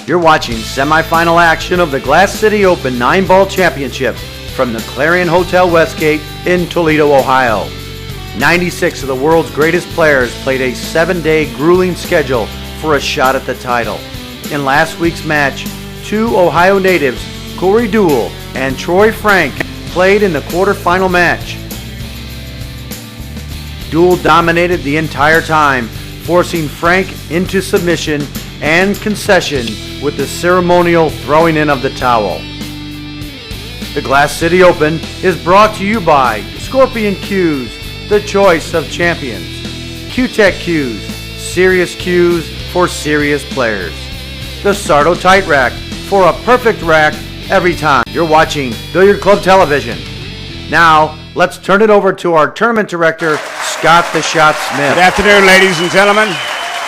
You're watching semifinal action of the Glass City Open 9-Ball Championship from the Clarion Hotel Westgate in Toledo, Ohio. 96 of the world's greatest players played a 7-day grueling schedule for a shot at the title. In last week's match, 2 Ohio natives, Corey Duell and Troy Frank, played in the quarterfinal match. Duell dominated the entire time, forcing Frank into submission and concession with the ceremonial throwing in of the towel. The Glass City Open is brought to you by Scorpion Cues, the choice of champions. Q-Tech Cues, serious cues for serious players. The Sardo Tight Rack, for a perfect rack every time. You're watching Billiard Club Television. Now, let's turn it over to our tournament director, Scott the Shot Smith. Good afternoon, ladies and gentlemen.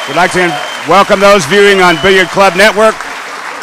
We'd like to welcome those viewing on Billiard Club Network.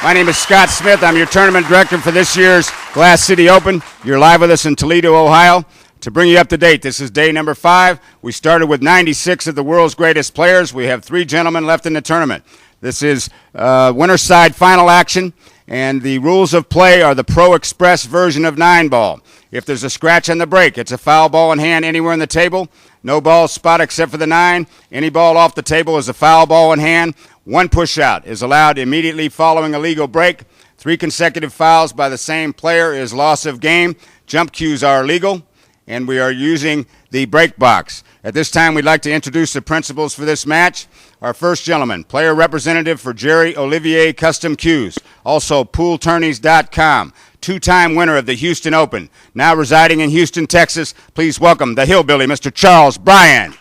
My name is Scott Smith. I'm your tournament director for this year's Glass City Open. You're live with us in Toledo, Ohio. To bring you up to date, this is day number 5. We started with 96 of the world's greatest players. We have 3 gentlemen left in the tournament. This is winner's side final action, and the rules of play are the Pro Express version of 9-ball. If there's a scratch on the break, it's a foul ball in hand anywhere on the table. No ball spot except for the 9. Any ball off the table is a foul ball in hand. 1 push out is allowed immediately following a legal break. 3 consecutive fouls by the same player is loss of game. Jump cues are illegal, and we are using the break box. At this time, we'd like to introduce the principals for this match. Our first gentleman, player representative for Jerry Olivier Custom Cues, also pooltourneys.com, 2-time winner of the Houston Open, now residing in Houston, Texas. Please welcome the Hillbilly, Mr. Charles Bryant.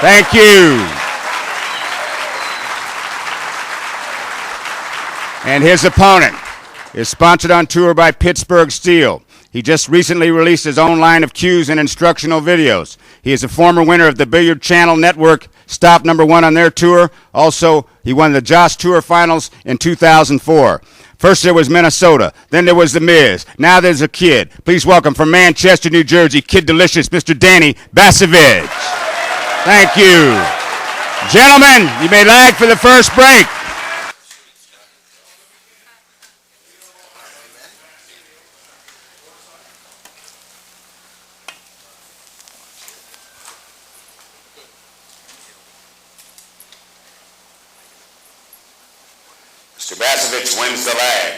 Thank you. And his opponent is sponsored on tour by Pittsburgh Steel. He just recently released his own line of cues and instructional videos. He is a former winner of the Billiard Channel Network, stop #1 on their tour. Also, he won the Josh Tour Finals in 2004. First there was Minnesota, then there was The Miz, now there's a kid. Please welcome from Manchester, New Jersey, Kid Delicious, Mr. Bryant and Basavich. Thank you. Gentlemen, you may lag for the first break. Mr. Basavich wins the lag.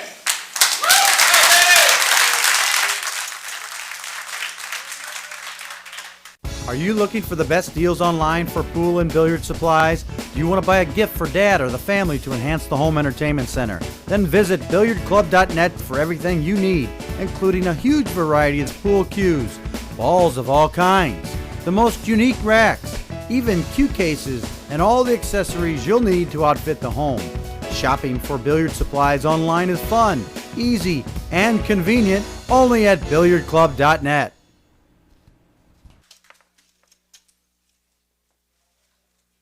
Are you looking for the best deals online for pool and billiard supplies? Do you want to buy a gift for dad or the family to enhance the home entertainment center? Then visit billiardclub.net for everything you need, including a huge variety of pool cues, balls of all kinds, the most unique racks, even cue cases, and all the accessories you'll need to outfit the home. Shopping for billiard supplies online is fun, easy, and convenient only at billiardclub.net.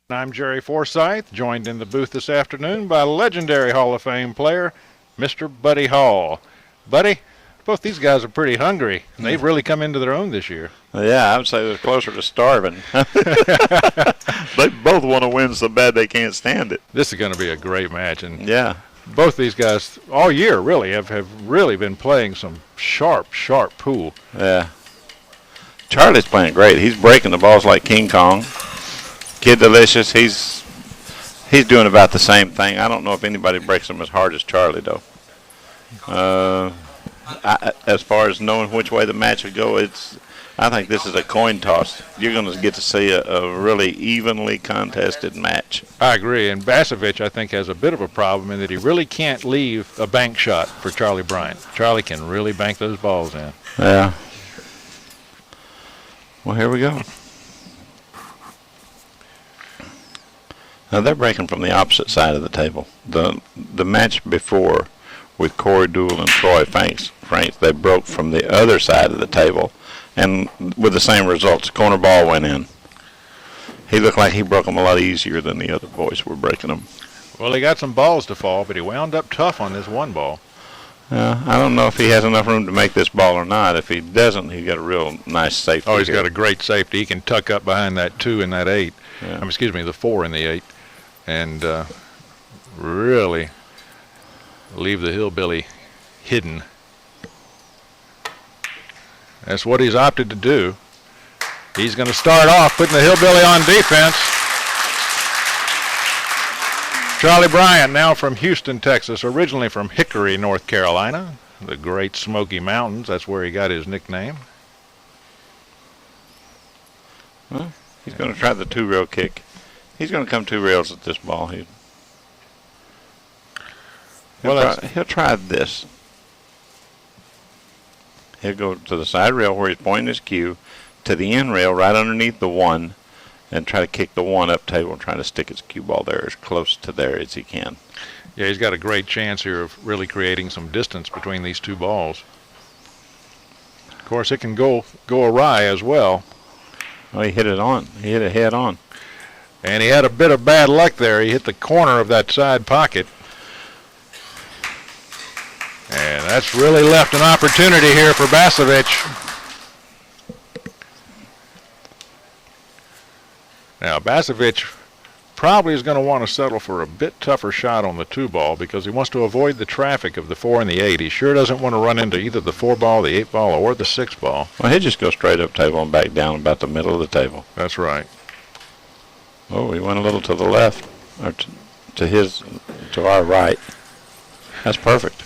I'm Jerry Forsyth, joined in the booth this afternoon by legendary Hall of Fame player, Mr. Buddy Hall. Buddy, both these guys are pretty hungry, and they've really come into their own this year. Yeah, I would say they're closer to starving. They both want to win so bad they can't stand it. This is going to be a great match, and yeah, both these guys all year really have really been playing some sharp pool. Yeah. Charlie's playing great. He's breaking the balls like King Kong. Kid Delicious, he's doing about the same thing. I don't know if anybody breaks them as hard as Charlie, though. As far as knowing which way the match would go, I think this is a coin toss. You're going to get to see a really evenly contested match. I agree, and Basavich, I think, has a bit of a problem in that he really can't leave a bank shot for Charlie Bryant. Charlie can really bank those balls in. Yeah. Well, here we go. Now they're breaking from the opposite side of the table. The match before with Corey Duell and Troy Franks, they broke from the other side of the table, and with the same results. The corner ball went in. He looked like he broke them a lot easier than the other boys were breaking them. Well, he got some balls to fall, but he wound up tough on this one ball. I don't know if he has enough room to make this ball or not. If he doesn't, he's got a real nice safety. Oh, he's here. got a great safety. He can tuck up behind that 2 and that 8. Yeah. Excuse me, the 4 and the 8. And really leave the Hillbilly hidden. That's what he's opted to do. He's going to start off putting the Hillbilly on defense. Charlie Bryant, now from Houston, Texas, originally from Hickory, North Carolina, the Great Smoky Mountains. That's where he got his nickname. Well, he's going to try the 2-rail kick. He's going to come 2 rails at this ball. He'll try this. He'll go to the side rail where he's pointing his cue, to the end rail right underneath the 1, and try to kick the 1 up table and try to stick his cue ball there as close to there as he can. Yeah, he's got a great chance here of really creating some distance between these 2 balls. Of course, it can go awry as well. Oh, he hit it on. He hit it head on. And he had a bit of bad luck there. He hit the corner of that side pocket. And that's really left an opportunity here for Basavich. Now, Basavich probably is going to want to settle for a bit tougher shot on the 2 ball because he wants to avoid the traffic of the 4 and the 8. He sure doesn't want to run into either the 4 ball, the 8 ball, or the 6 ball. Well, he'd just go straight up table and back down about the middle of the table. That's right. Oh, he went a little to the left, or to our right. That's perfect.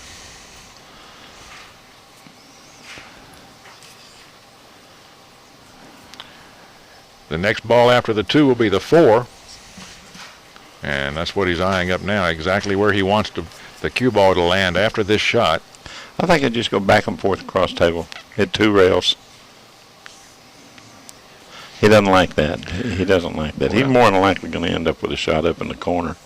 The next ball after the 2 will be the 4. And that's what he's eyeing up now, exactly where he wants the cue ball to land after this shot. I think he'd just go back and forth across table, hit 2 rails. He doesn't like that. He doesn't like that. He's more than likely going to end up with a shot up in the corner.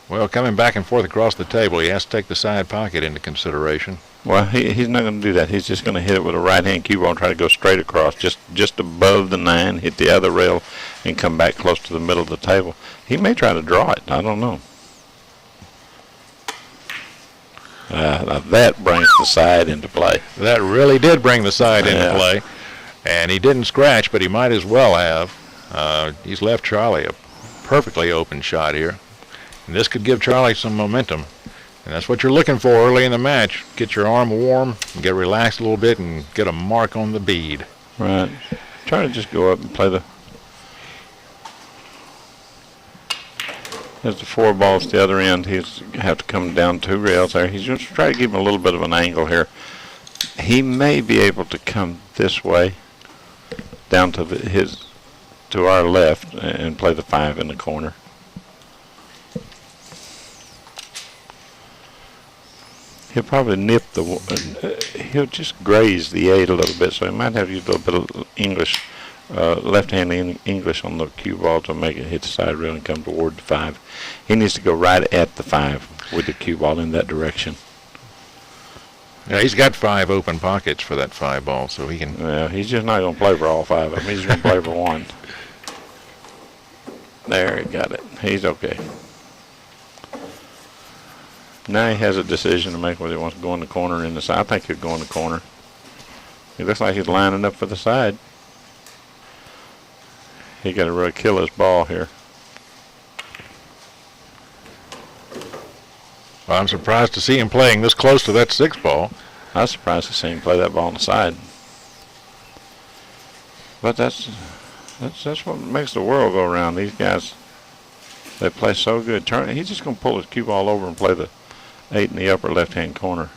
Well, coming back and forth across the table, he has to take the side pocket into consideration. Well, he's not going to do that. He's just going to hit it with a right-hand cue ball and try to go straight across, just above the 9, hit the other rail, and come back close to the middle of the table. He may try to draw it. I don't know. Now that brings the side into play. That really did bring the side into play. And he didn't scratch, but he might as well have. He's left Charlie a perfectly open shot here. And this could give Charlie some momentum. And that's what you're looking for early in the match. Get your arm warm, and get relaxed a little bit, and get a mark on the bead. Right. Try to just go up and play the... There's the 4 balls at the other end. He's have to come down 2 rails there. He's just trying to give him a little bit of an angle here. He may be able to come this way down to our left and play the 5 in the corner. He'll probably nip he'll just graze the 8 a little bit, so he might have to use a little bit of English, left-hand English on the cue ball to make it hit the side rail and come toward the 5. He needs to go right at the 5 with the cue ball in that direction. Yeah, he's got 5 open pockets for that 5 ball, so he can... Yeah, he's just not going to play for all 5 of them. He's going to play for 1. There, he got it. He's okay. Now he has a decision to make whether he wants to go in the corner or in the side. I think he'll go in the corner. He looks like he's lining up for the side. He got to really kill his ball here. Well, I'm surprised to see him playing this close to that 6 ball. I was surprised to see him play that ball on the side. But that's what makes the world go around. These guys, they play so good. He's just going to pull his cue ball over and play the 8 in the upper left-hand corner.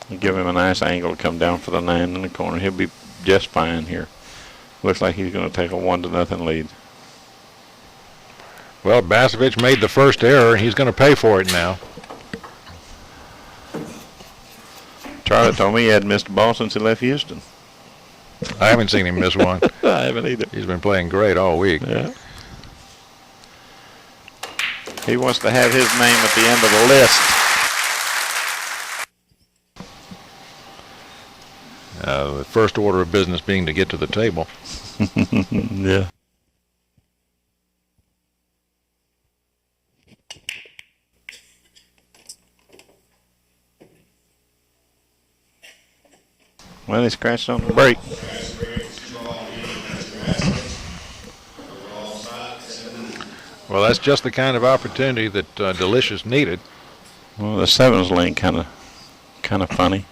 And give him a nice angle to come down for the 9 in the corner. He'll be just fine here. Looks like he's going to take a 1-0 lead. Well, Basavich made the first error. He's going to pay for it now. Charlie told me he hadn't missed a ball since he left Houston. I haven't seen him miss one. I haven't either. He's been playing great all week. Yeah. He wants to have his name at the end of the list. The first order of business being to get to the table. Yeah. Well, he scratched on the brake. Well, that's just the kind of opportunity that Delicious needed. Well, the 7's laying kind of funny,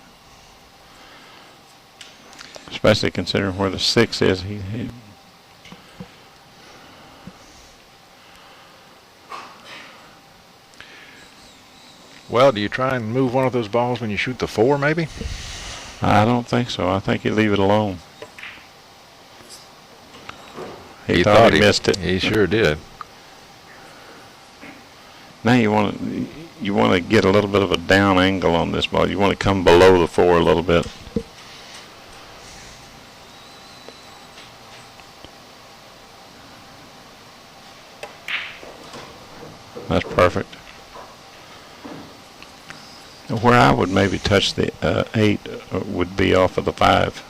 especially considering where the 6 is. He Well, do you try and move one of those balls when you shoot the 4, maybe? I don't think so. I think you leave it alone. He thought he missed it. He sure did. Now you want to get a little bit of a down angle on this ball. You want to come below the 4 a little bit. That's perfect. Where I would maybe touch the 8 would be off of the 5.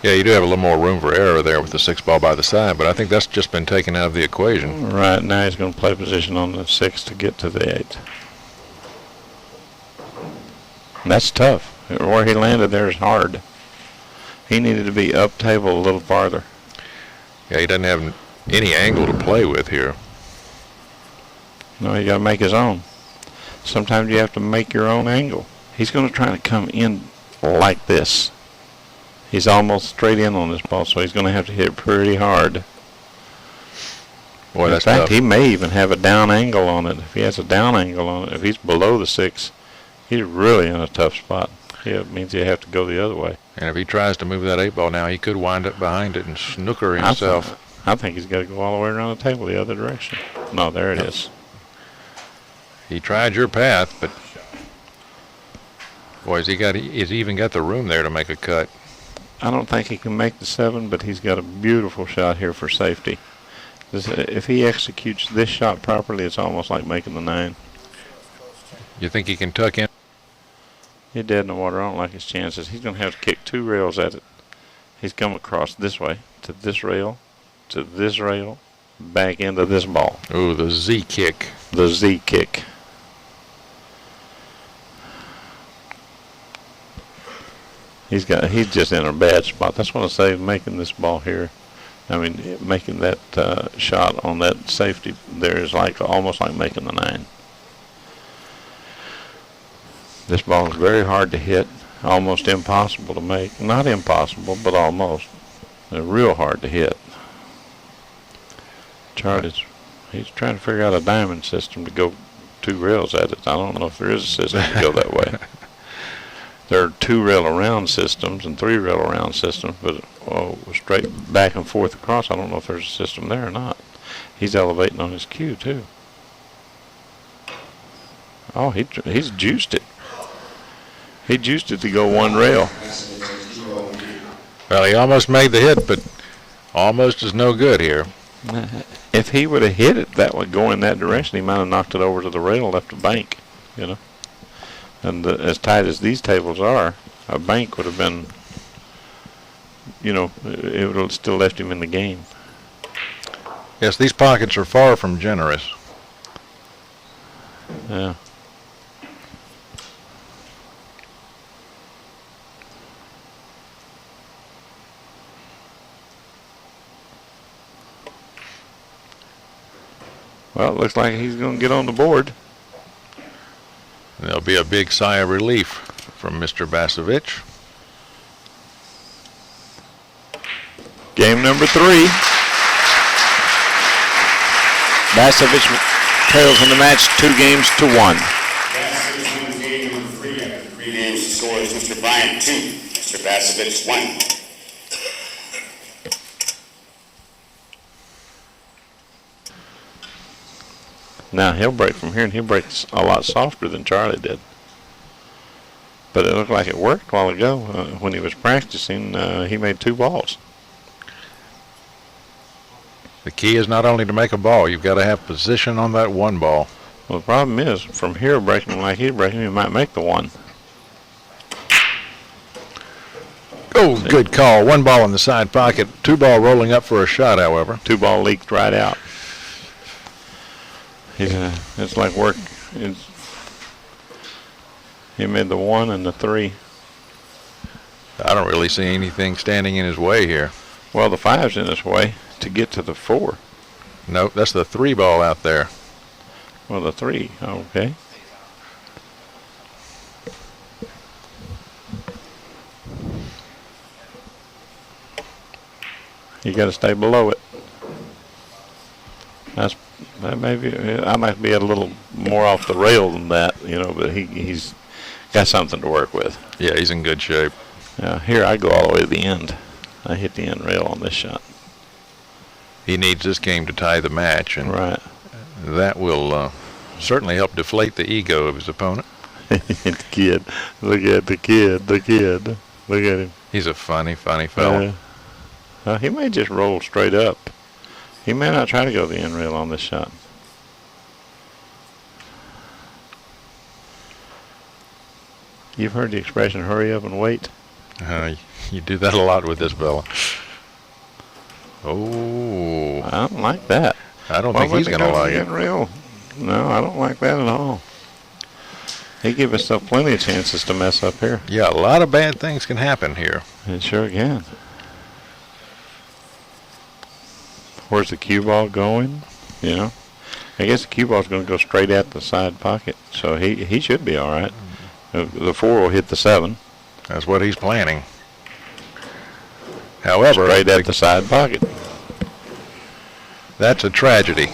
Yeah, you do have a little more room for error there with the 6 ball by the side, but I think that's just been taken out of the equation. Right, now he's going to play position on the 6 to get to the 8. And that's tough. Where he landed there is hard. He needed to be up table a little farther. Yeah, he doesn't have any angle to play with here. No, you got to make his own. Sometimes you have to make your own angle. He's going to try to come in like this. He's almost straight in on this ball, so he's going to have to hit it pretty hard. Boy, that's in fact, tough. he may even have a down angle on it. If he has a down angle on it, if he's below the 6, he's really in a tough spot. Yeah, it means you have to go the other way. And if he tries to move that 8 ball now, he could wind up behind it and snooker himself. I think he's got to go all the way around the table the other direction. No, there it is. He tried your path, but boy, has he even got the room there to make a cut. I don't think he can make the 7, but he's got a beautiful shot here for safety. If he executes this shot properly, it's almost like making the 9. You think he can tuck in? He's dead in the water. I don't like his chances. He's going to have to kick 2 rails at it. He's come across this way, to this rail, back into this ball. Ooh, the Z kick. The Z kick. He's just in a bad spot. That's what I say, making this ball here. I mean, making that shot on that safety there is like almost like making the 9. This ball is very hard to hit, almost impossible to make. Not impossible, but almost. They're real hard to hit. He's trying to figure out a diamond system to go 2 rails at it. I don't know if there is a system to go that way. There are 2 rail around systems and 3 rail around systems, but straight back and forth across, I don't know if there's a system there or not. He's elevating on his cue too. Oh, he's juiced it. He juiced it to go 1 rail. Well, he almost made the hit, but almost is no good here. If he would have hit it that would go in that direction, he might have knocked it over to the rail and left a bank, you know. And as tight as these tables are, a bank would have been, you know, it would have still left him in the game. Yes, these pockets are far from generous. Yeah. Well, it looks like he's going to get on the board. There'll be a big sigh of relief from Mr. Basavich. Game number 3. Basavich tails in the match 2-1. Basavich wins game number 3 after 3 games. The score is Mr. Bryant 2, Mr. Basavich 1. Now he'll break from here, and he'll break a lot softer than Charlie did. But it looked like it worked a while ago. When he was practicing, he made 2 balls. The key is not only to make a ball, you've got to have position on that 1 ball. Well, the problem is, from here breaking like he's breaking, he might make the 1. Oh, good call. 1 ball in the side pocket. 2 ball rolling up for a shot, however. 2 ball leaked right out. It's like work. He made the 1 and the 3. I don't really see anything standing in his way here. Well, the 5's in his way. to get to the 4. Nope, that's the 3 ball out there. Well, the 3. Okay. You got to stay below it. That may be. I might be a little more off the rail than that, you know. But he's got something to work with. Yeah, he's in good shape. Here I go all the way to the end. I hit the end rail on this shot. He needs this game to tie the match, and right. That will certainly help deflate the ego of his opponent. The kid. Look at the kid. The kid. Look at him. He's a funny fellow. He may just roll straight up. He may not try to go the end rail on this shot. You've heard the expression, hurry up and wait. You do that a lot with this fella. Oh. I don't like that. I don't think he's going to like it. Rail? No, I don't like that at all. He gave himself plenty of chances to mess up here. Yeah, a lot of bad things can happen here. It sure can. Where's the cue ball going? You know, I guess the cue ball's going to go straight at the side pocket, so he should be all right. The 4 will hit the 7. That's what he's planning. However, straight at the side pocket. That's a tragedy.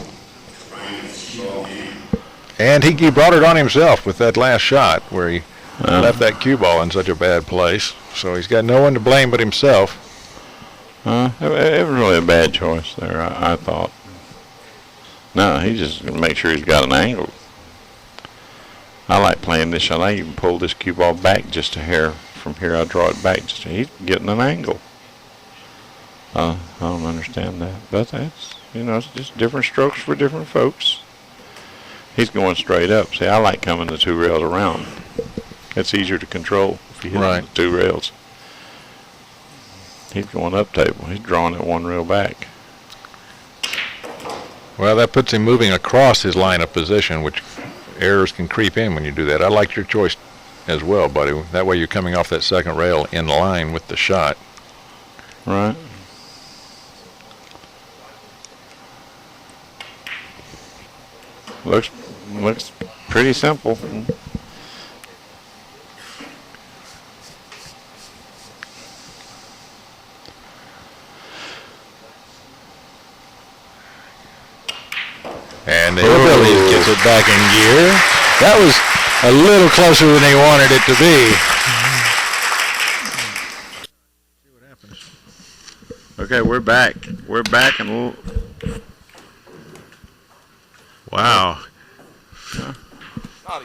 And he brought it on himself with that last shot where he left that cue ball in such a bad place. So he's got no one to blame but himself. It was really a bad choice there, I thought. No, he just make sure he's got an angle. I like playing this shot. I even pull this cue ball back just a hair. From here, I draw it back. He's getting an angle. I don't understand that, but that's, you know, it's just different strokes for different folks. He's going straight up. See, I like coming the 2 rails around. It's easier to control if you hit the 2 rails. He's going up table. He's drawing it 1 rail back. Well, that puts him moving across his line of position, which errors can creep in when you do that. I liked your choice as well, buddy. That way you're coming off that 2nd rail in line with the shot. Right. Looks pretty simple. And the Hillbilly gets it back in gear. That was a little closer than he wanted it to be. See what happens. Okay, we're back. We're back and wow.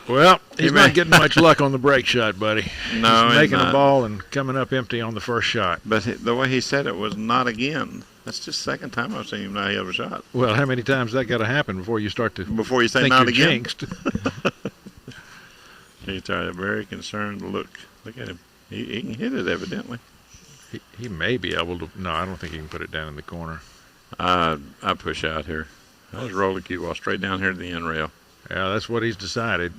Well, he's not getting much luck on the break shot, buddy. No, he's making a ball and coming up empty on the first shot. But the way he said it was not again. That's just the 2nd time I've seen him not hit a shot. Well, how many times that got to happen before you start to before you say think not you're again? Jinxed? He's got a very concerned look. Look at him. He can hit it evidently. He may be able to. No, I don't think he can put it down in the corner. I push out here. I just roll the cue ball straight down here to the end rail. Yeah, that's what he's decided.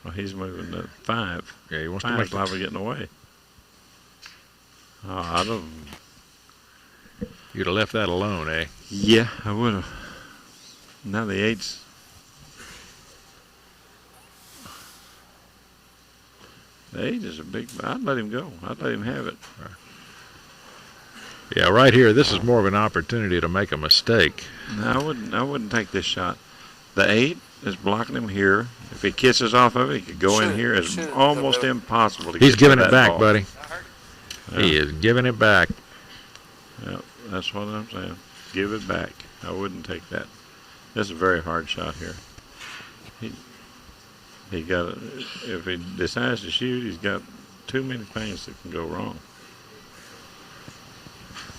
Well, he's moving to 5. Yeah, he wants to 5's make liable getting away. Oh, I don't. You'd have left that alone, eh? Yeah, I would have. Now the 8's. The 8 is a big. I'd let him go. I'd let him have it. Yeah, right here, this is more of an opportunity to make a mistake. No, I wouldn't take this shot. The 8 is blocking him here. If he kisses off of it, he could go in here. It's almost impossible to get He's giving to it that back, ball. buddy. Yeah. He is giving it back. Yeah, that's what I'm saying. Give it back. I wouldn't take that. This is a very hard shot here. He got. If he decides to shoot, he's got too many things that can go wrong.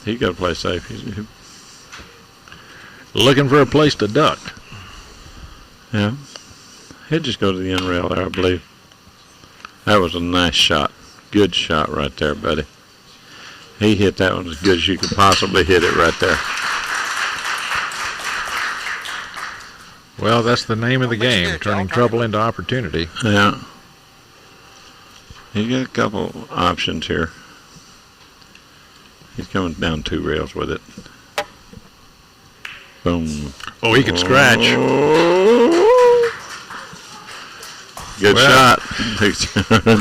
He got to play safe. Looking for a place to duck. Yeah. He'd just go to the end rail there, I believe. That was a nice shot. Good shot right there, buddy. He hit that one as good as you could possibly hit it right there. Well, that's the name of the game, turning trouble into opportunity. Yeah. You got a couple options here. He's coming down 2 rails with it. Boom. Oh, he can scratch. Oh. Good shot.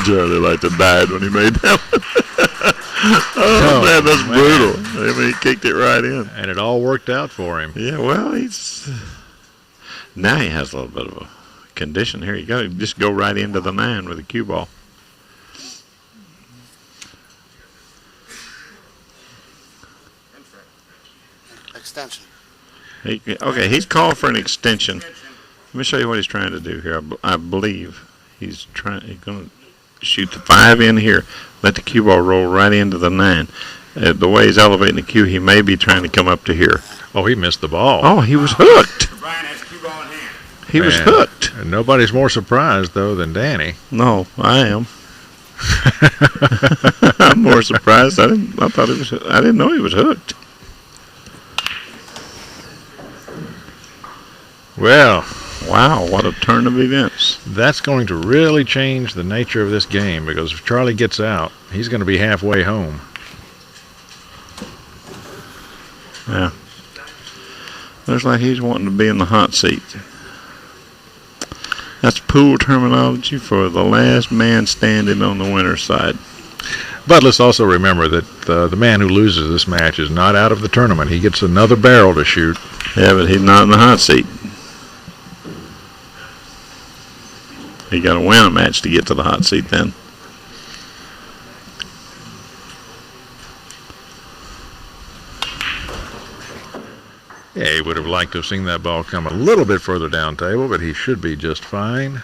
Charlie liked to die when he made that one. Oh, man, that's brutal. I mean, he kicked it right in. And it all worked out for him. Yeah, well, now he has a little bit of a condition. Here you go. Just go right into the 9 with a cue ball. Extension. Okay, he's called for an extension. Let me show you what he's trying to do here. I believe he's going to shoot the 5 in here, let the cue ball roll right into the 9. The way he's elevating the cue, he may be trying to come up to here. Oh, he missed the ball. Oh, he was hooked. Bryant has cue ball in hand. He was hooked. And nobody's more surprised, though, than Danny. No, I am. I'm more surprised. I didn't know he was hooked. Well, wow, what a turn of events. That's going to really change the nature of this game, because if Charlie gets out, he's going to be halfway home. Yeah. Looks like he's wanting to be in the hot seat. That's pool terminology for the last man standing on the winner's side. But let's also remember that the man who loses this match is not out of the tournament. He gets another barrel to shoot. Yeah, but he's not in the hot seat. He got to win a match to get to the hot seat then. Yeah, he would have liked to have seen that ball come a little bit further down table, but he should be just fine.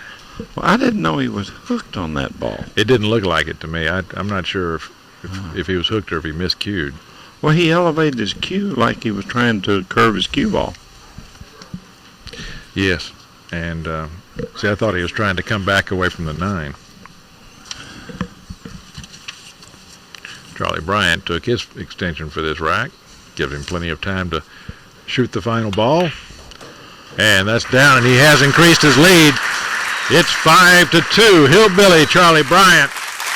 Well, I didn't know he was hooked on that ball. It didn't look like it to me. I'm not sure if he was hooked or if he miscued. Well, he elevated his cue like he was trying to curve his cue ball. Yes, and see, I thought he was trying to come back away from the 9. Charlie Bryant took his extension for this rack, gives him plenty of time to shoot the final ball, and that's down, and he has increased his lead. It's 5-2, Hillbilly Charlie Bryant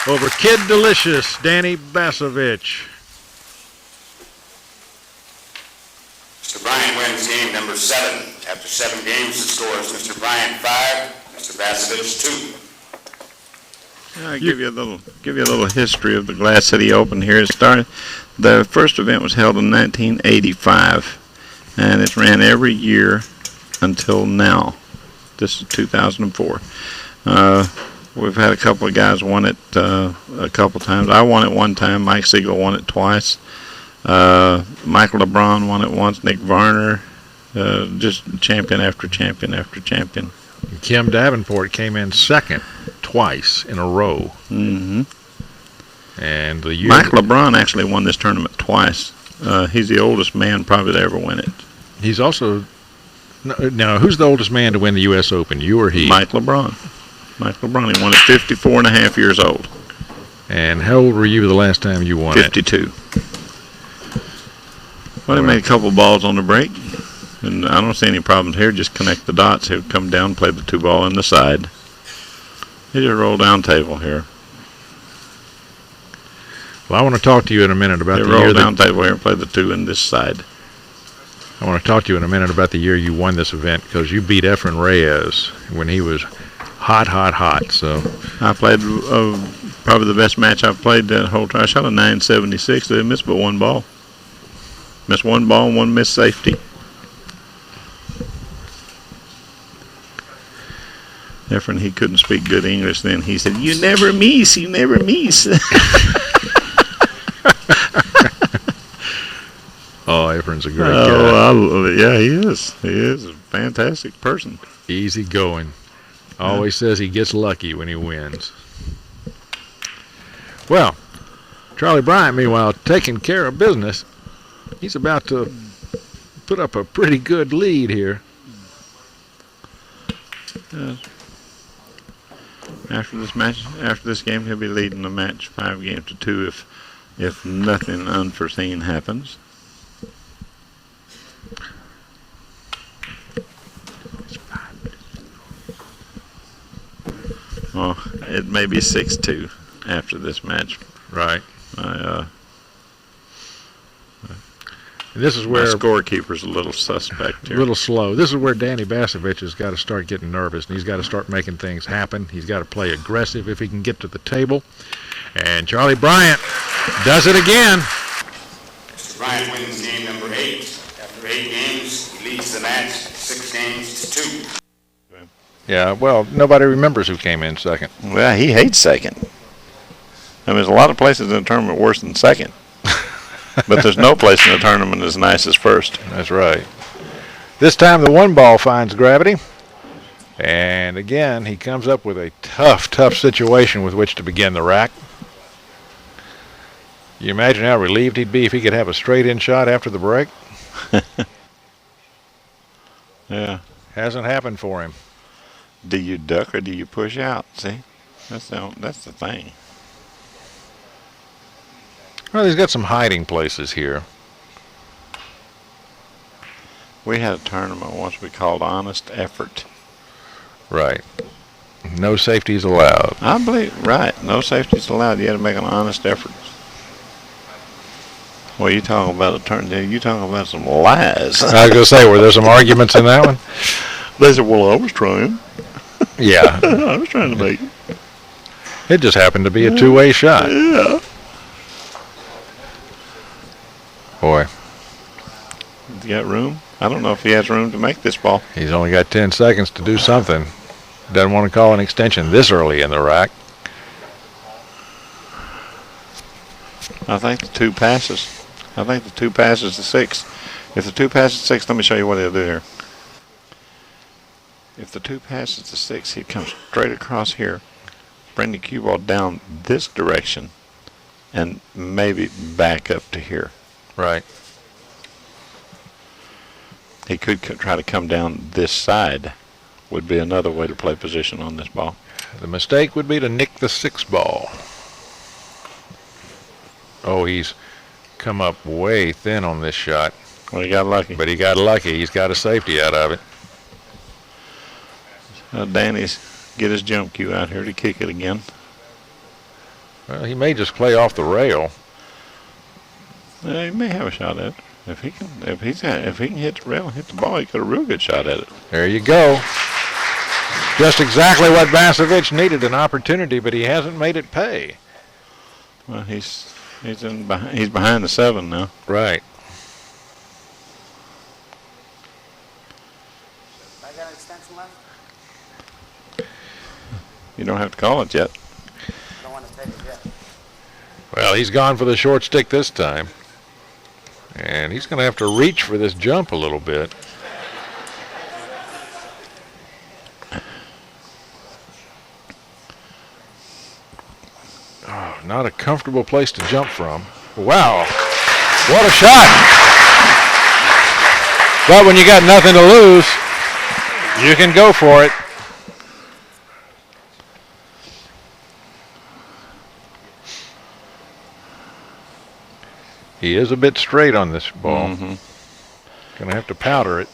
over Kid Delicious Danny Basavich. Mr. Bryant wins game number 7. After 7 games, the score is Mr. Bryant 5, Mr. Basavich 2. I'll give you a little history of the Glass City Open here. It started. The first event was held in 1985, and it's ran every year until now. This is 2004. We've had a couple of guys won it a couple times. I won it one time. Mike Siegel won it twice. Michael LeBron won it once. Nick Varner, just champion after champion after champion. Kim Davenport came in second twice in a row. Mm-hmm. And the year Mike LeBron actually won this tournament twice. He's the oldest man probably to ever win it. He's also now. Who's the oldest man to win the U.S. Open? You or he? Mike LeBron. Mike LeBron. He won at 54 and a half years old. And how old were you the last time you won 52. Well, he made a couple balls on the break, and I don't see any problems here. Just connect the dots. He'll come down, play the 2 ball in the side. He just roll down table here. Well, I want to talk to you in a minute about He the roll year down table here and play the 2 in this side. I want to talk to you in a minute about the year you won this event, because you beat Efren Reyes when he was hot. So I played probably the best match I've played that whole time. I shot a 976. They missed but 1 ball. Missed 1 ball and 1 missed safety. Efren, he couldn't speak good English then. He said, "You never miss, you never miss." Oh, Efren's a great guy. Yeah, he is. He is a fantastic person. Easy going. Always says he gets lucky when he wins. Well, Charlie Bryant, meanwhile, taking care of business. He's about to put up a pretty good lead here. After this game, he'll be leading the match 5-2 if nothing unforeseen happens. Well, it may be 6-2 after this match. Right. And this is My where scorekeeper's a little suspect a here. little slow. This is where Danny Basavich has got to start getting nervous, and he's got to start making things happen. He's got to play aggressive if he can get to the table. And Charlie Bryant does it again. Mr. Bryant wins game number 8. After 8 games, he leads the match 6 games to 2. Yeah, well, nobody remembers who came in second. Well, he hates second. I mean, there's a lot of places in the tournament worse than second. But there's no place in the tournament as nice as first. That's right. This time the one ball finds gravity. And again, he comes up with a tough situation with which to begin the rack. You imagine how relieved he'd be if he could have a straight-in shot after the break? Yeah. Hasn't happened for him. Do you duck or do you push out? See? That's the thing. Well, he's got some hiding places here. We had a tournament once we called Honest Effort. Right. No safeties allowed. I believe, right. No safeties allowed. You had to make an honest effort. Well, you talking about a turn? You talking about some lies? I was going to say, were there some arguments in that one? They said, well, I was trying. Yeah. I was trying to make it. It just happened to be a two-way shot. Yeah. Boy, You got room? I don't know if he has room to make this ball. he's only got 10 seconds to do something. Doesn't want to call an extension this early in the rack. I think the 2 passes. I think the 2 passes to 6. If the 2 passes to 6, let me show you what he'll do here. If the 2 passes to 6, he'd come straight across here, bring the cue ball down this direction, and maybe back up to here. Right. He could try to come down this side, would be another way to play position on this ball. The mistake would be to nick the 6 ball. Oh, he's come up way thin on this shot. Well, he got lucky. But he got lucky. He's got a safety out of it. Danny's get his jump cue out here to kick it again. Well, he may just play off the rail. He may have a shot at it. If he can hit the rail and hit the ball, he got a real good shot at it. There you go. Just exactly what Basavich needed, an opportunity, but he hasn't made it pay. Well, he's behind the 7 now. Right. I got an extension left? You don't have to call it yet. I don't want to take it yet. Well, he's gone for the short stick this time. And he's going to have to reach for this jump a little bit. Oh, not a comfortable place to jump from. Wow. What a shot. But when you got nothing to lose, you can go for it. He is a bit straight on this ball. Mm-hmm. Gonna have to powder it.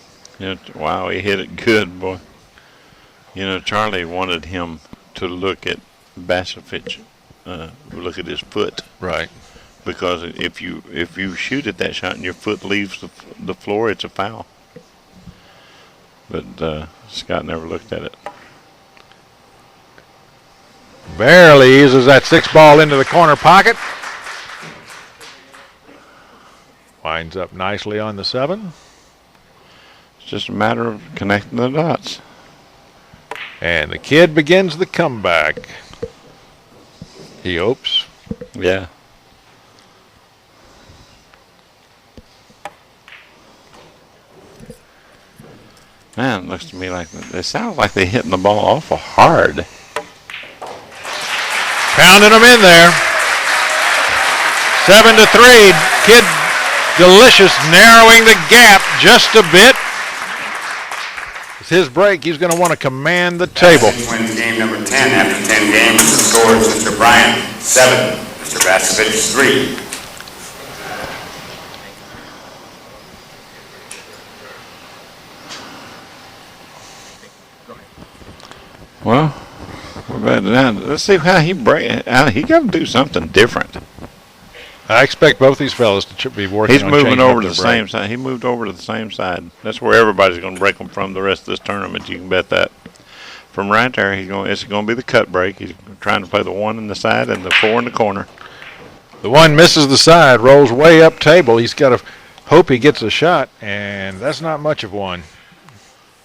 Wow, he hit it good, boy. You know, Charlie wanted him to look at Basavich, look at his foot. Right. Because if you shoot at that shot and your foot leaves the floor, it's a foul. But Scott never looked at it. Barely eases that 6 ball into the corner pocket. Winds up nicely on the 7. It's just a matter of connecting the dots. And the kid begins the comeback. He hopes. Yeah. Man, it looks to me like it sounds like they're hitting the ball awful hard. Pounding them in there. 7-3. Kid Delicious narrowing the gap just a bit. It's his break. He's going to want to command the table. Wins game number 10 after 10 games. The score is Mr. Bryant 7, Mr. Basavich 3. Well, we're about to now. Let's see how he break. He got to do something different. I expect both these fellas to be working He's on moving changing over up to their the break. same side. He moved over to the same side. That's where everybody's going to break them from the rest of this tournament. You can bet that. From right there, it's going to be the cut break. He's trying to play the 1 in the side and the 4 in the corner. The 1 misses the side, rolls way up table. He's got to hope he gets a shot, and that's not much of one.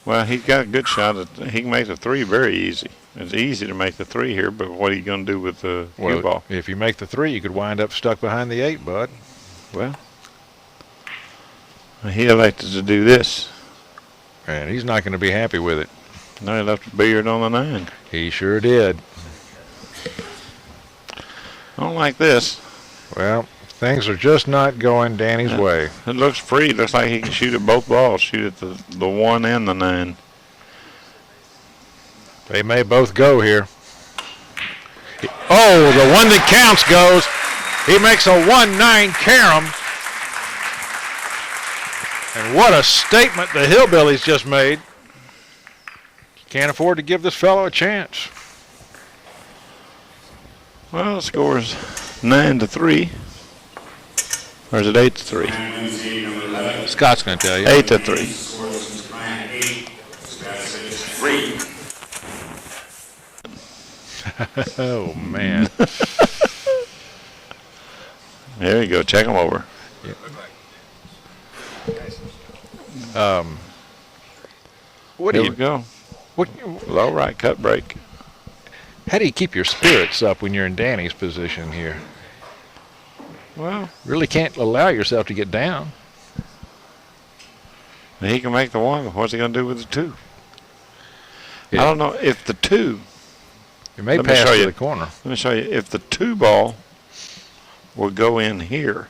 Well, he's got a good shot. He can make the 3 very easy. It's easy to make the 3 here, but what are you going to do with the cue ball? If you make the 3, you could wind up stuck behind the 8, bud. Well, he elected to do this. And he's not going to be happy with it. No, he left the billiard on the 9. He sure did. I don't like this. Well, things are just not going Danny's way. It looks free. It looks like he can shoot at both balls. Shoot at the 1 and the 9. They may both go here. Oh, the one that counts goes. He makes a 1-9 carom. And what a statement the Hillbillies just made. Can't afford to give this fellow a chance. Well, the score is 9-3. Or is it 8-3? Scott's going to tell you. 8-3. 3. Oh, man. There you go. Check him over. What do Here you we go. What, Low right cut break. how do you keep your spirits up when you're in Danny's position here? Well, Really can't allow yourself to get down. he can make the 1, but what's he going to do with the 2? Yeah. I don't know if the 2. You may Let me pass show to you. the corner. Let me show you. If the 2 ball will go in here,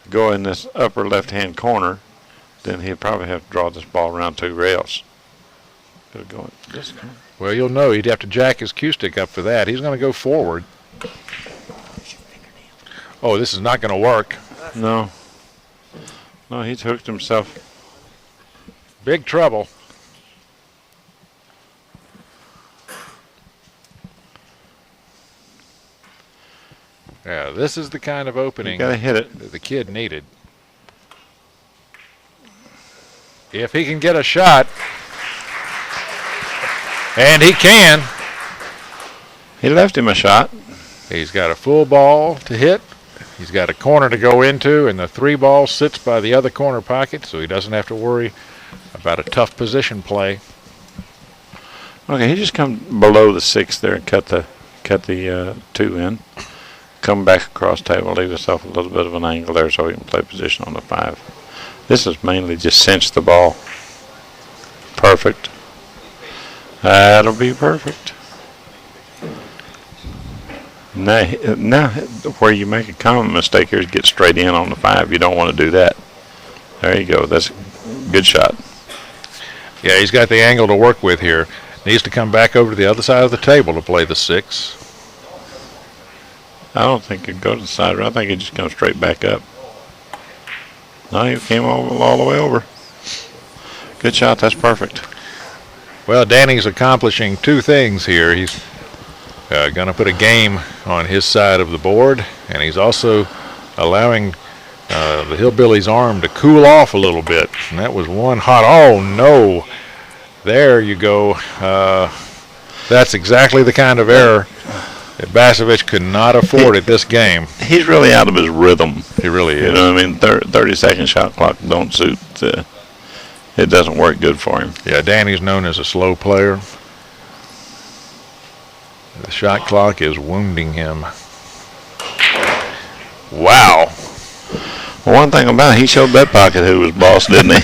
go in this upper left-hand corner, then he'd probably have to draw this ball around 2 rails. It'll go in this corner. Well, you'll know he'd have to jack his cue stick up for that. He's going to go forward. Oh, this is not going to work. No. No, he's hooked himself. Big trouble. Yeah, this is the kind of You opening got to hit it. that the kid needed. If he can get a shot, and he can, He left him a shot. he's got a full ball to hit. He's got a corner to go into, and the 3 ball sits by the other corner pocket, so he doesn't have to worry about a tough position play. Okay, he just come below the 6 there and cut the 2 in. Come back across table, leave himself a little bit of an angle there so he can play position on the 5. This is mainly just cinch the ball. Perfect. That'll be perfect. Now, where you make a common mistake here is get straight in on the 5. You don't want to do that. There you go. That's a good shot. Yeah, he's got the angle to work with here. Needs to come back over to the other side of the table to play the 6. I don't think he'd go to the side. I think he'd just come straight back up. No, he came all the way over. Good shot. That's perfect. Well, Danny's accomplishing 2 things here. He's going to put a game on his side of the board, and he's also allowing the Hillbilly's arm to cool off a little bit. And that was one hot. Oh, no. There you go. That's exactly the kind of error that Basavich could not afford at this game. He's really out of his rhythm. He really is. You know what I mean? 30-second shot clock don't suit. It doesn't work good for him. Yeah, Danny's known as a slow player. The shot clock is wounding him. Wow. Well, one thing about it, he showed that pocket who was boss, didn't he?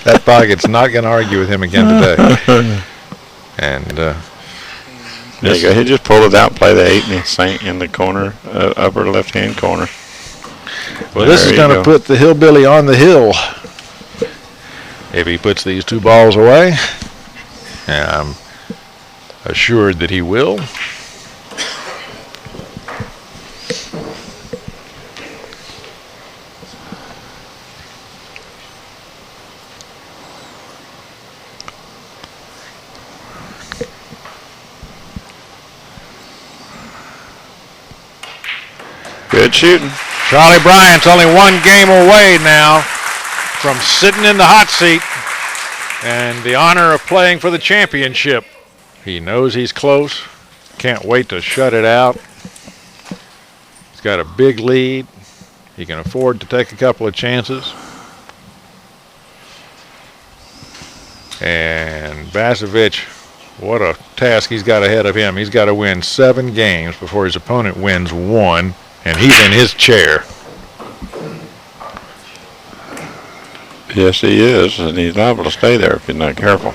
That pocket's not going to argue with him again today. And There you go. He just pull it out, play the 8 in the corner, upper left-hand corner. well, this is There you going to go. put the Hillbilly on the hill if he puts these 2 balls away. And I'm assured that he will. Good shooting. Charlie Bryant's only one game away now from sitting in the hot seat and the honor of playing for the championship. He knows he's close. Can't wait to shut it out. He's got a big lead. He can afford to take a couple of chances. And Basavich, what a task he's got ahead of him. He's got to win 7 games before his opponent wins 1, and he's in his chair. Yes, he is, and he's liable to stay there if you're not careful.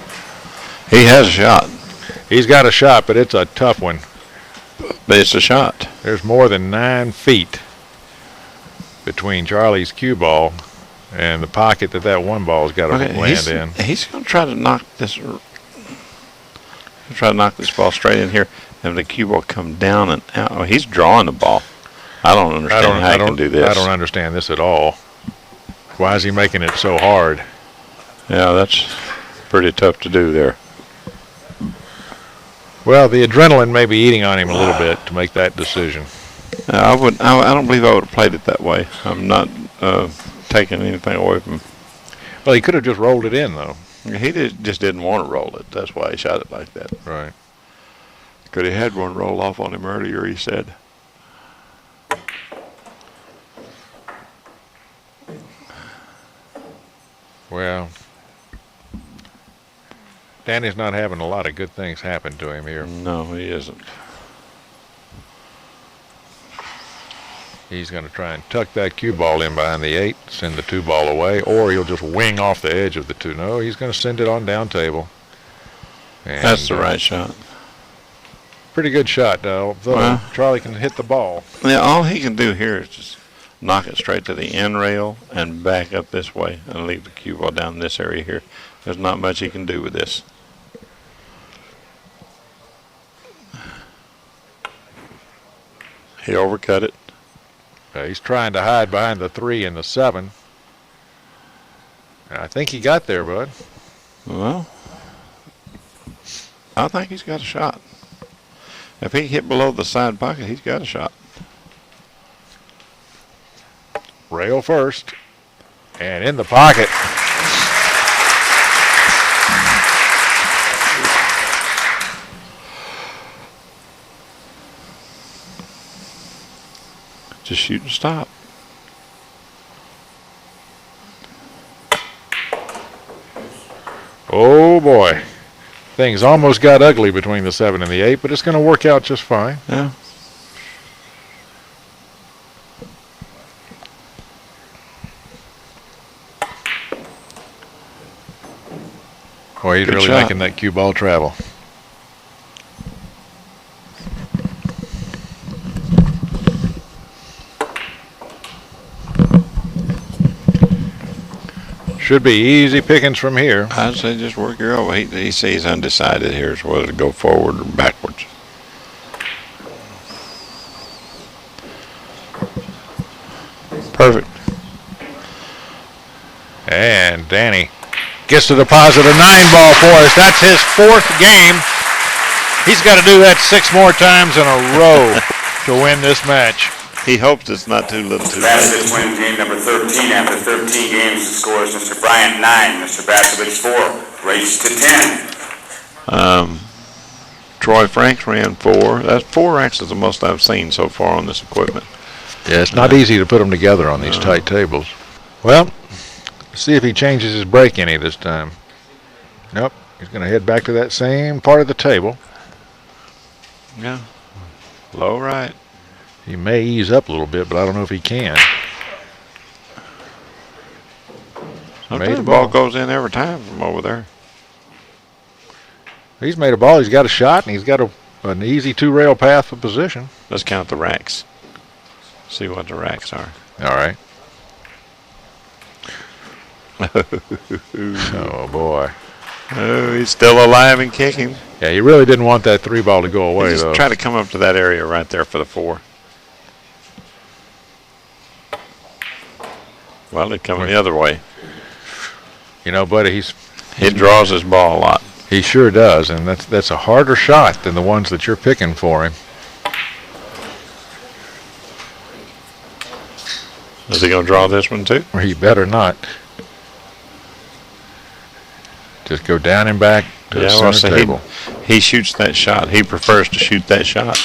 He has a shot. He's got a shot, but it's a tough one. But it's a shot. There's more than 9 feet between Charlie's cue ball and the pocket that one ball's got to land in. He's going to try to knock this. Try to knock this ball straight in here, and the cue ball come down and out. Oh, he's drawing the ball. I don't understand how he can do this. I don't understand this at all. Why is he making it so hard? Yeah, that's pretty tough to do there. Well, the adrenaline may be eating on him a little bit to make that decision. I don't believe I would have played it that way. I'm not taking anything away from him. Well, he could have just rolled it in, though. He just didn't want to roll it. That's why he shot it like that. Right. Could have had one roll off on him earlier, he said. Well, Danny's not having a lot of good things happen to him here. No, he isn't. He's going to try and tuck that cue ball in behind the 8, send the 2 ball away, or he'll just wing off the edge of the 2. No, he's going to send it on down table. And that's the right shot. Pretty good shot, though. Charlie can hit the ball. Yeah, all he can do here is just knock it straight to the end rail and back up this way and leave the cue ball down this area here. There's not much he can do with this. He overcut it. He's trying to hide behind the 3 and the 7. I think he got there, bud. Well, I think he's got a shot. If he hit below the side pocket, he's got a shot. Rail first, and in the pocket. Just shoot and stop. Oh boy, things almost got ugly between the 7 and the 8, but it's going to work out just fine. Yeah. Boy, he's Good really shot. making that cue ball travel. Should be easy pickings from here. I'd say just work your over. He sees undecided here as whether to go forward or backwards. Perfect. And Danny gets to deposit a 9-ball for us. That's his 4th game. He's got to do that 6 more times in a row to win this match. He hopes it's not too little too late. Basavich wins game number 13. After 13 games, the score is Mr. Bryant 9, Mr. Basavich 4. Race to 10. Troy Franks ran 4. That's 4 actually the most I've seen so far on this equipment. Yeah, it's not easy to put them together on these tight tables. Well, let's see if he changes his break any this time. Nope, he's going to head back to that same part of the table. Yeah. Low right. He may ease up a little bit, but I don't know if he can. Sometimes the ball goes in every time from over there. He's made a ball. He's got a shot, and he's got an easy 2-rail path for position. Let's count the racks. See what the racks are. All right. Oh, boy. Oh, he's still alive and kicking. Yeah, he really didn't want that 3-ball to go away, Just though. try to come up to that area right there for the 4. Well, it's coming the other way. You know, buddy, He draws his ball a lot. he sure does, and that's a harder shot than the ones that you're picking for him. Is he going to draw this one too? Or he better not. Just go down and back to the center table. He shoots that shot. He prefers to shoot that shot.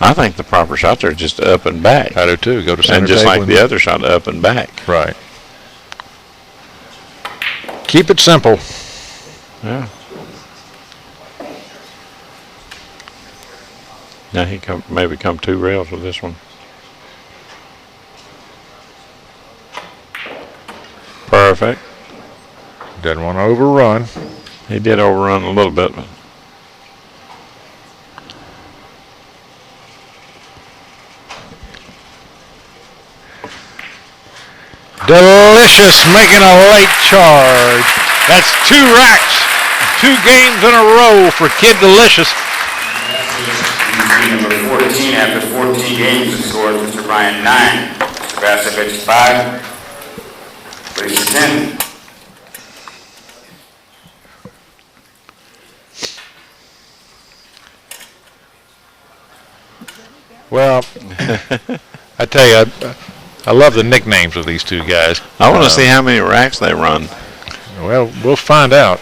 I think the proper shots are just up and back. I do too. Go to center And just table. like the other shot, up and back. Right. Keep it simple. Yeah. Now he maybe come 2 rails with this one. Perfect. Doesn't want to overrun. He did overrun a little bit. But Delicious making a late charge. That's 2 racks. 2 games in a row for Kid Delicious. Number 14 after 14 games, the score is Mr. Bryant 9, Mr. Basavich 5, Brazier 10. Well, I tell you, I love the nicknames of these 2 guys. I want to see how many racks they run. Well, we'll find out.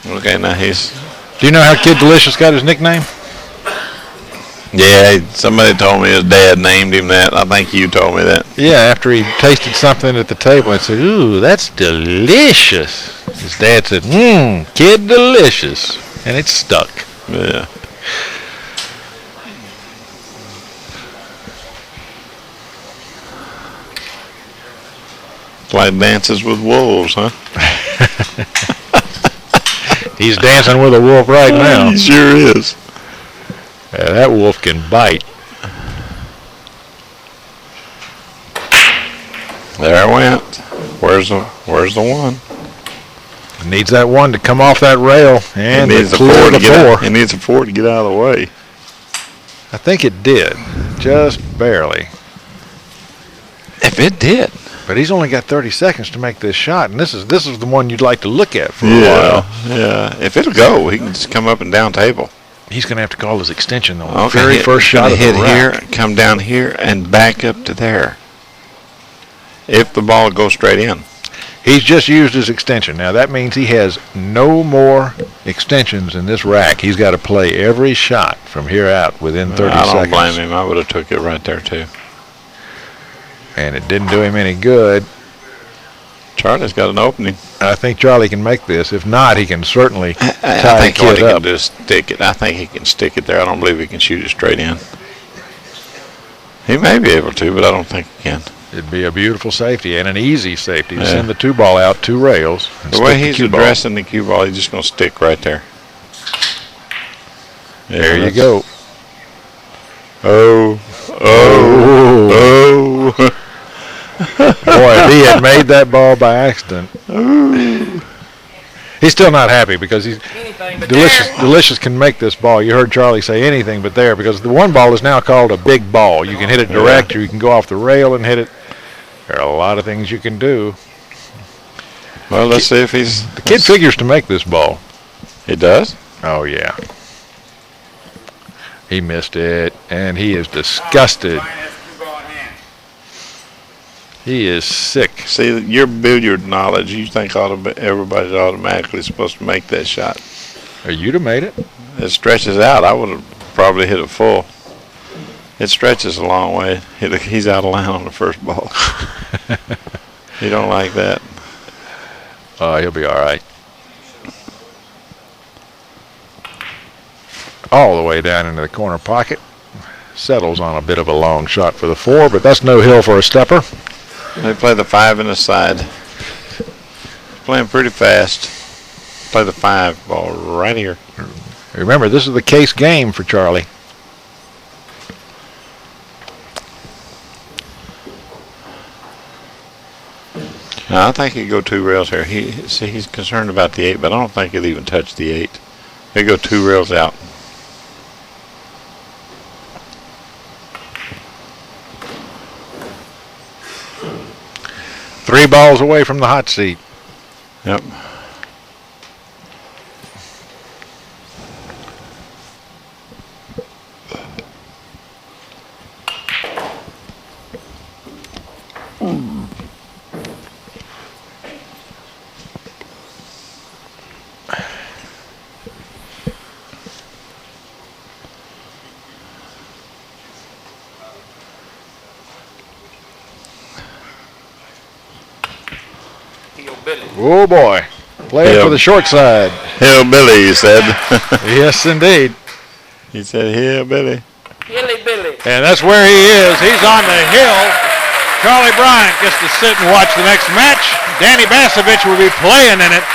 Okay, now he's... Do you know how Kid Delicious got his nickname? Yeah, somebody told me his dad named him that. I think you told me that. Yeah, after he tasted something at the table and said, "Ooh, that's delicious." His dad said, Kid Delicious. And it stuck. Yeah. It's like Dances with Wolves, huh? He's dancing with a wolf right now. He sure is. Yeah, that wolf can bite. There it went. Where's the one? Needs that one to come off that rail and He needs a clear four the to get 4. out. He needs a 4 to get out of the way. I think it did, just barely. If it did. But he's only got 30 seconds to make this shot, and this is the one you'd like to look at for a while. Yeah. If it'll go, he can just come up and down table. He's going to have to call his extension though. Okay, Very first shot of the hit rack. here, come down here, and back up to there. If the ball goes straight in. He's just used his extension. Now that means he has no more extensions in this rack. He's got to play every shot from here out within 30 seconds. I don't blame him. I would have took it right there too. And it didn't do him any good. Charlie's got an opening. I think Charlie can make this. If not, he can certainly I tie think Kid he can up. just stick it. I think he can stick it there. I don't believe he can shoot it straight in. He may be able to, but I don't think he can. It'd be a beautiful safety and an easy safety to Yeah. send the 2 ball out 2 rails. And The way stick he's cue ball. addressing the cue ball, he's just going to stick right there. Yeah, There you that's- go. Oh. Boy, if he had made that ball by accident. He's still not happy because he's Delicious can make this ball. You heard Charlie say anything but there, because the 1 ball is now called a big ball. You can hit it direct, or you can go off the rail and hit it. There are a lot of things you can do. Well, let's see if he's... The kid figures to make this ball. He does? Oh, yeah. He missed it, and he is disgusted. He is sick. See, your billiard knowledge, you think everybody's automatically supposed to make that shot. Are you to made it? It stretches out. I would have probably hit it full. It stretches a long way. He's out of line on the first ball. He don't like that. He'll be all right. All the way down into the corner pocket. Settles on a bit of a long shot for the 4, but that's no hill for a stepper. They play the 5 in the side. Playing pretty fast. Play the 5 ball right here. Remember, this is the case game for Charlie. Now, I think he'd go 2 rails here. He's concerned about the 8, but I don't think he'll even touch the 8. He'll go 2 rails out. Three balls away from the hot seat. Yep. Oh, boy. Playing for the short side. Hillbilly, he said. Yes, indeed. He said, Hillbilly. Billy. And that's where he is. He's on the hill. Charlie Bryant gets to sit and watch the next match. Danny Basavich will be playing in it.